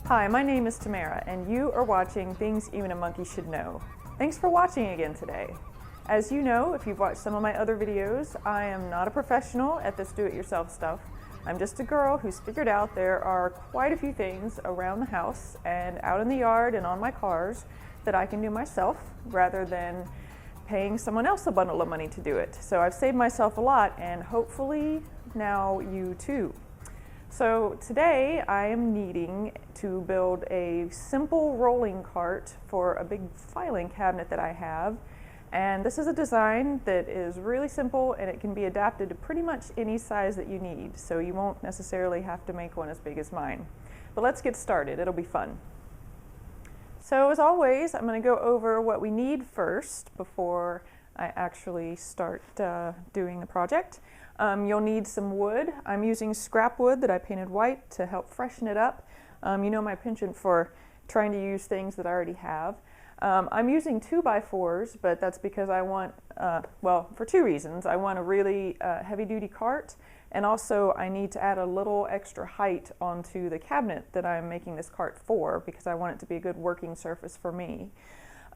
Hi, my name is Tamara, and you are watching Things Even a Monkey Should Know. Thanks for watching again today. As you know, if you've watched some of my other videos, I am not a professional at this do-it-yourself stuff. I'm just a girl who's figured out there are quite a few things around the house and out in the yard and on my cars that I can do myself rather than paying someone else a bundle of money to do it. So I've saved myself a lot, and hopefully now you too. So today I am needing to build a simple rolling cart for a big filing cabinet that I have. And this is a design that is really simple, and it can be adapted to pretty much any size that you need. So you won't necessarily have to make one as big as mine. But let's get started, it'll be fun. So as always, I'm going to go over what we need first before I actually start doing the project. You'll need some wood. I'm using scrap wood that I painted white to help freshen it up. You know my penchant for trying to use things that I already have. I'm using 2x4s, but that's because I want, well, for two reasons. I want a really heavy-duty cart, and also I need to add a little extra height onto the cabinet that I'm making this cart for, because I want it to be a good working surface for me.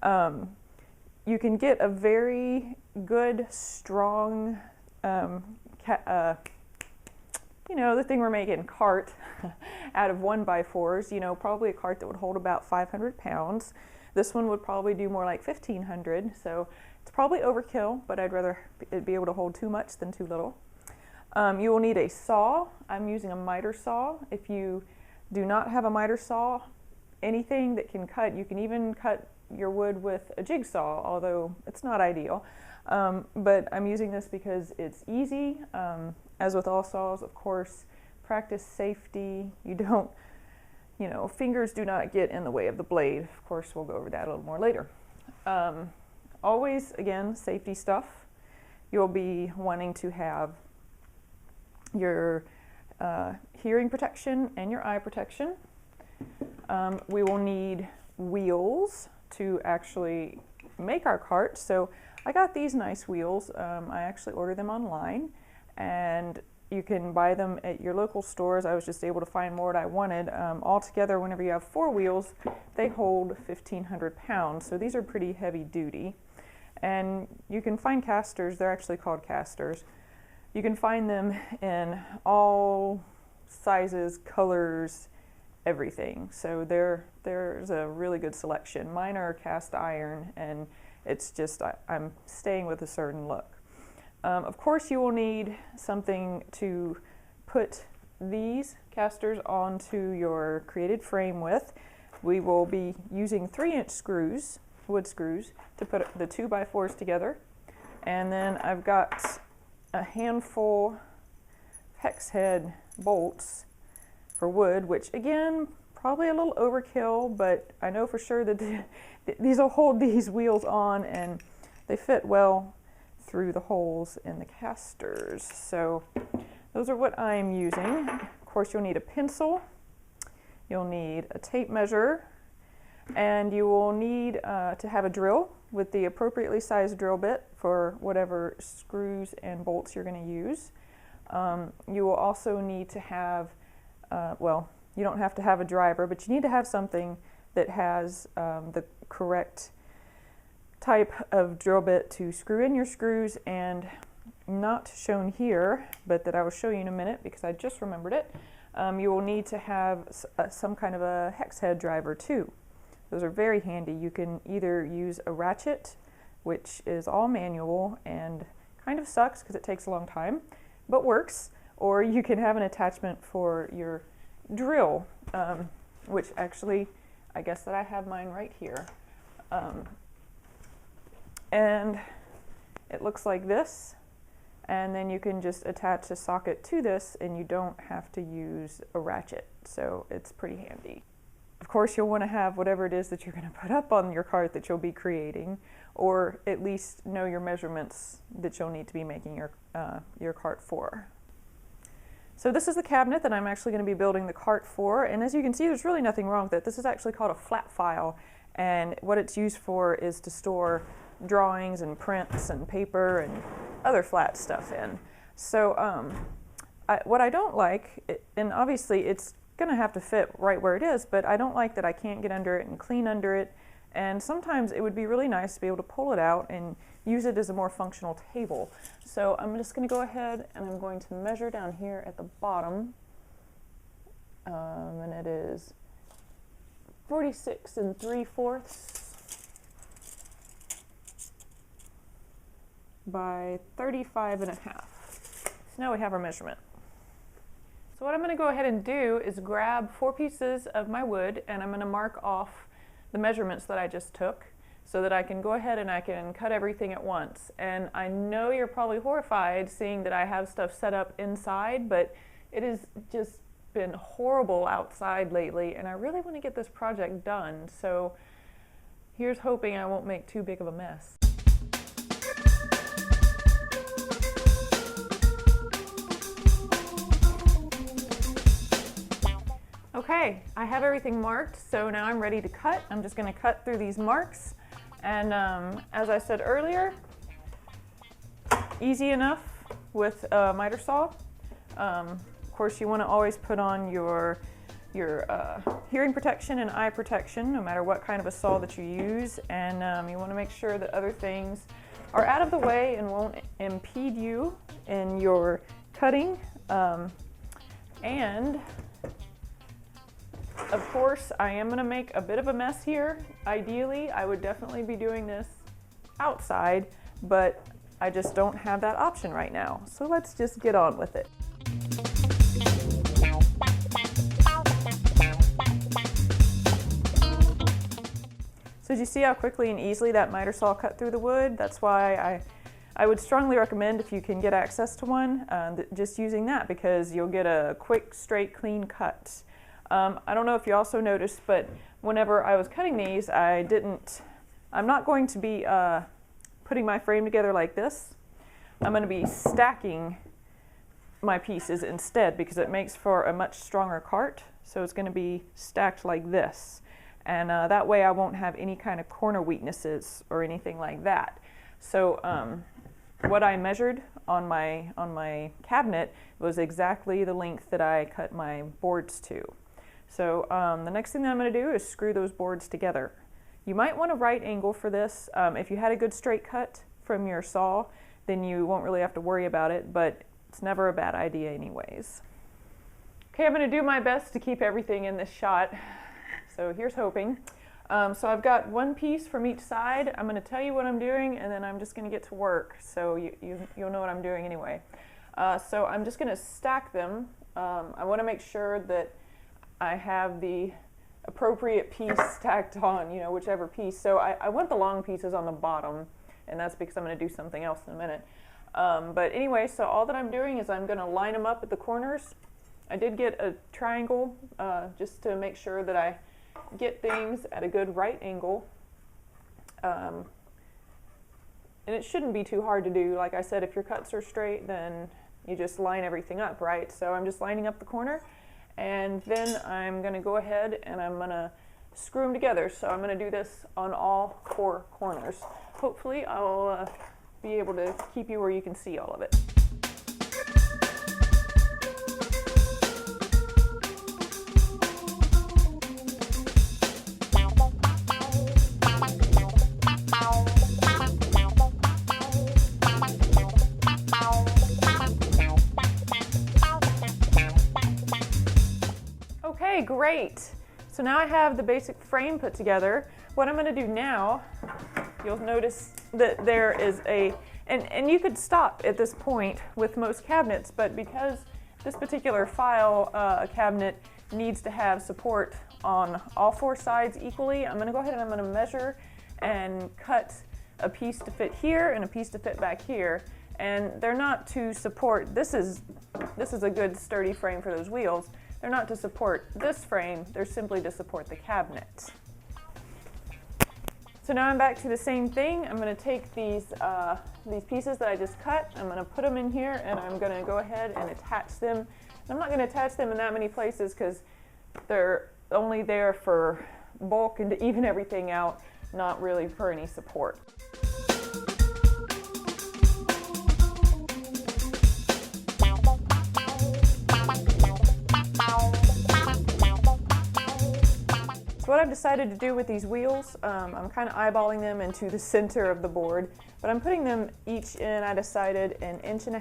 You can get a very good, strong, you know, the thing we're making, cart out of 1x4s, you know, probably a cart that would hold about 500 pounds. This one would probably do more like 1,500, so it's probably overkill, but I'd rather it be able to hold too much than too little. You will need a saw. I'm using a miter saw. If you do not have a miter saw, anything that can cut, you can even cut your wood with a jigsaw, although it's not ideal. But I'm using this because it's easy. As with all saws, of course, practice safety. You don't, you know, fingers do not get in the way of the blade. Of course, we'll go over that a little more later. Always, again, safety stuff. You'll be wanting to have your hearing protection and your eye protection. We will need wheels to actually make our cart. So I got these nice wheels. I actually ordered them online, and you can buy them at your local stores. I was just able to find more what I wanted. Altogether, whenever you have 4 wheels, they hold 1,500 pounds. So these are pretty heavy duty. And you can find casters. They're actually called casters. You can find them in all sizes, colors, everything. So there's a really good selection. Mine are cast iron, and it's just, I'm staying with a certain look. Of course, you will need something to put these casters onto your created frame with. We will be using 3-inch screws, wood screws, to put the 2x4s together. And then I've got a handful hex head bolts for wood, which again, probably a little overkill, but I know for sure that these will hold these wheels on, and they fit well through the holes in the casters. So those are what I'm using. Of course, you'll need a pencil, you'll need a tape measure, and you will need to have a drill with the appropriately sized drill bit for whatever screws and bolts you're going to use. You will also need to have, well, you don't have to have a driver, but you need to have something that has the correct type of drill bit to screw in your screws, and not shown here, but that I will show you in a minute because I just remembered it. You will need to have some kind of a hex head driver too. Those are very handy. You can either use a ratchet, which is all manual and kind of sucks because it takes a long time, but works, or you can have an attachment for your drill, which actually, I guess that I have mine right here. And it looks like this, and then you can just attach a socket to this and you don't have to use a ratchet, so it's pretty handy. Of course, you'll want to have whatever it is that you're going to put up on your cart that you'll be creating, or at least know your measurements that you'll need to be making your cart for. So this is the cabinet that I'm actually going to be building the cart for, and as you can see, there's really nothing wrong with it. This is actually called a flat file, and what it's used for is to store drawings and prints and paper and other flat stuff in. So what I don't like, and obviously it's gonna have to fit right where it is, but I don't like that I can't get under it and clean under it, and sometimes it would be really nice to be able to pull it out and use it as a more functional table. So I'm just gonna go ahead and I'm going to measure down here at the bottom, and it is 46 3/4 by 35 1/2. So now we have our measurement. So what I'm going to go ahead and do is grab 4 pieces of my wood, and I'm going to mark off the measurements that I just took so that I can go ahead and I can cut everything at once. And I know you're probably horrified seeing that I have stuff set up inside, but it has just been horrible outside lately, and I really want to get this project done. So here's hoping I won't make too big of a mess. Okay, I have everything marked, so now I'm ready to cut. I'm just going to cut through these marks, and as I said earlier, easy enough with a miter saw. Of course, you want to always put on your hearing protection and eye protection, no matter what kind of a saw that you use, and you want to make sure that other things are out of the way and won't impede you in your cutting. And of course, I am going to make a bit of a mess here. Ideally, I would definitely be doing this outside, but I just don't have that option right now. So let's just get on with it. So did you see how quickly and easily that miter saw cut through the wood? That's why I would strongly recommend, if you can get access to one, just using that, because you'll get a quick, straight, clean cut. I don't know if you also noticed, but whenever I was cutting these, I'm not going to be putting my frame together like this. I'm going to be stacking my pieces instead, because it makes for a much stronger cart. So it's going to be stacked like this. And that way I won't have any kind of corner weaknesses or anything like that. So what I measured on my cabinet was exactly the length that I cut my boards to. So the next thing that I'm going to do is screw those boards together. You might want a right angle for this. If you had a good straight cut from your saw, then you won't really have to worry about it, but it's never a bad idea anyways. Okay, I'm going to do my best to keep everything in this shot. So here's hoping. So I've got one piece from each side. I'm going to tell you what I'm doing, and then I'm just going to get to work, so you'll know what I'm doing anyway. So I'm just going to stack them. I want to make sure that I have the appropriate piece stacked on, whichever piece. So I want the long pieces on the bottom, and that's because I'm going to do something else in a minute. But anyway, so all that I'm doing is I'm going to line them up at the corners. I did get a triangle just to make sure that I get things at a good right angle. And it shouldn't be too hard to do. Like I said, if your cuts are straight, then you just line everything up, right? So I'm just lining up the corner. And then I'm going to go ahead and I'm going to screw them together. So I'm going to do this on all 4 corners. Hopefully I'll be able to keep you where you can see all of it. Okay, great. So now I have the basic frame put together. What I'm going to do now, you'll notice that there is and you could stop at this point with most cabinets, but because this particular file cabinet needs to have support on all 4 sides equally, I'm going to go ahead and I'm going to measure and cut a piece to fit here and a piece to fit back here. And they're not to support, this is a good sturdy frame for those wheels. They're not to support this frame, they're simply to support the cabinet. So now I'm back to the same thing. I'm going to take these pieces that I just cut, I'm going to put them in here, and I'm going to go ahead and attach them. And I'm not going to attach them in that many places because they're only there for bulk and to even everything out, not really for any support. So what I've decided to do with these wheels, I'm kind of eyeballing them into the center of the board, but I'm putting them each in, I decided, 1.5 inches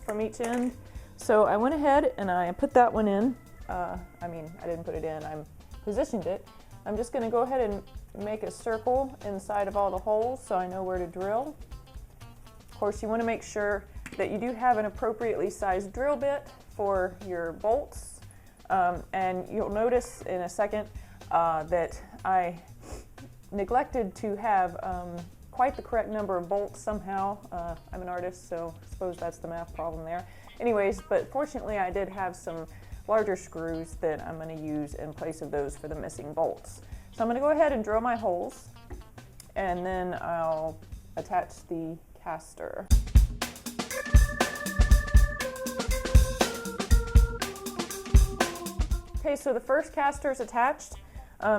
from each end. So I went ahead and I put that one in. I didn't put it in, I positioned it. I'm just going to go ahead and make a circle inside of all the holes so I know where to drill. Of course, you want to make sure that you do have an appropriately sized drill bit for your bolts. And you'll notice in a second that I neglected to have quite the correct number of bolts somehow. I'm an artist, so I suppose that's the math problem there. Anyways, but fortunately I did have some larger screws that I'm going to use in place of those for the missing bolts. So I'm going to go ahead and drill my holes, and then I'll attach the caster. Okay, so the first caster is attached.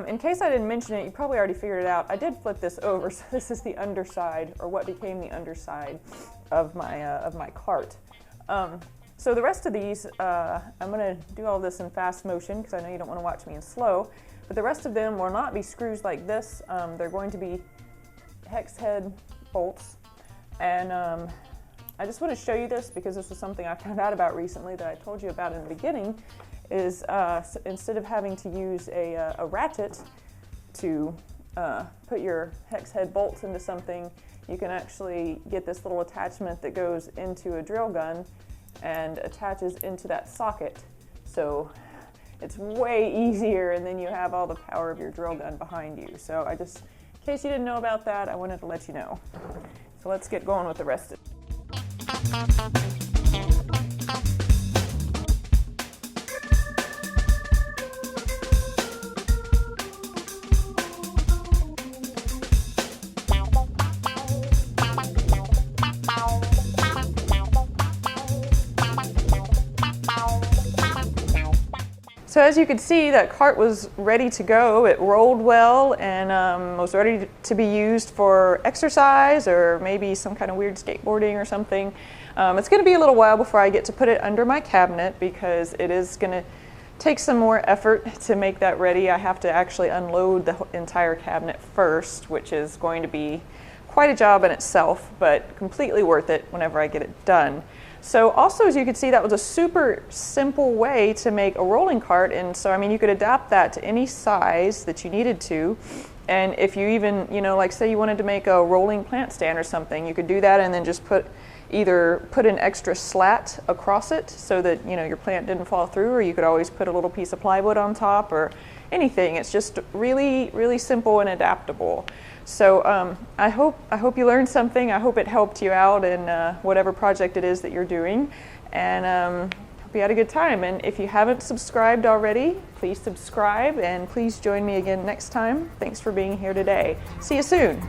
In case I didn't mention it, you probably already figured it out. I did flip this over, so this is the underside, or what became the underside of my cart. So the rest of these, I'm going to do all this in fast motion because I know you don't want to watch me in slow, but the rest of them will not be screws like this. They're going to be hex head bolts, and I just want to show you this because this was something I found out about recently that I told you about in the beginning, is instead of having to use a ratchet to put your hex head bolts into something, you can actually get this little attachment that goes into a drill gun and attaches into that socket. So it's way easier, and then you have all the power of your drill gun behind you. So in case you didn't know about that, I wanted to let you know. So let's get going with the rest of it. So as you can see, that cart was ready to go. It rolled well and was ready to be used for exercise or maybe some kind of weird skateboarding or something. It's going to be a little while before I get to put it under my cabinet because it is going to take some more effort to make that ready. I have to actually unload the entire cabinet first, which is going to be quite a job in itself, but completely worth it whenever I get it done. So also, as you can see, that was a super simple way to make a rolling cart, and so I mean you could adapt that to any size that you needed to. And if you even, like say you wanted to make a rolling plant stand or something, you could do that and then just either put an extra slat across it so that your plant didn't fall through, or you could always put a little piece of plywood on top or anything. It's just really, really simple and adaptable. So I hope you learned something. I hope it helped you out in whatever project it is that you're doing, and hope you had a good time. And if you haven't subscribed already, please subscribe, and please join me again next time. Thanks for being here today. See you soon.